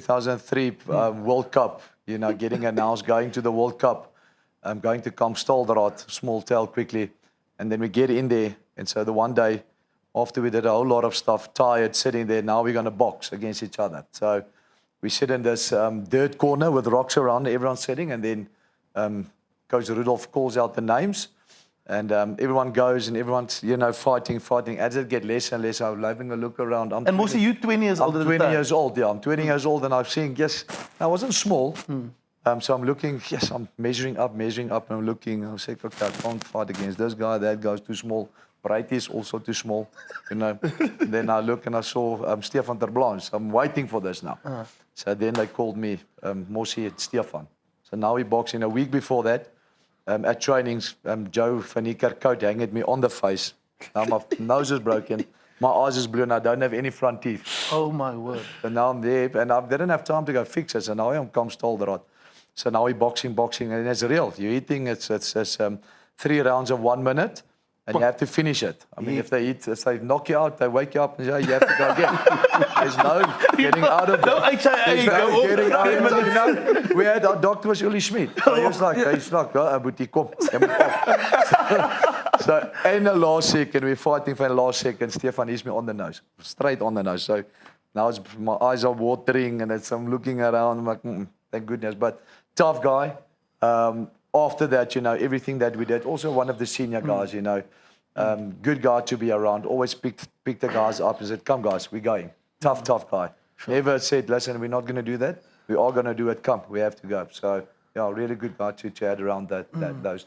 2003 World Cup, you know, getting announced, going to the World Cup, going to Kamstalderad, small town quickly, and then we get in there. And so the one day, after we did a whole lot of stuff, tired, sitting there, now we're going to box against each other. So we sit in this dirt corner with rocks around, everyone's sitting, and then Coach Rudolph calls out the names, and everyone goes, and everyone's, you know, fighting. As it gets less and less, I'm having a look around. And Mosi, you 20 years older I'm than 20 years old, yeah. I'm 20 years old, and I'm seeing, yes, I wasn't small. So I'm looking, yes, I'm measuring up, and I'm looking. I'm saying, okay, I can't fight against this guy. That guy's too small. Brighty is also too small, you know. And then I look and I saw Stefan ter Blanche. I'm waiting for this now. So then they called me, Mosi and Stefan. So now we boxing. A week before that, at trainings, Joe van Niekerk hanged me on the face. Now my nose is broken. My eyes is blue and I don't have any front teeth. Oh my word. And now I'm there, and I didn't have time to go fix it. So now I'm Kamstalderad. So now we're boxing, and it's real. You're eating, it's 3 rounds of 1 minute, and you have to finish it. I mean, if they knock you out, they wake you up and say, you have to go again. There's no getting out of it. No HIA, no getting out of it. You know, we had our doctor was Uli Schmid. So he was like, Boetie, kom. Jy moet op. So in the last second, we're fighting for the last second. Stefan hits me on the nose, straight on the nose. So now my eyes are watering, and I'm looking around. I'm like, thank goodness. But tough guy. After that, you know, everything that we did. Also one of the senior guys, you know. Good guy to be around. Always picked the guys up and said, come guys, we're going. Tough guy. Sure. Never said, listen, we're not going to do that. We are going to do it. Come, we have to go. So, yeah, really good guy to chat around those times.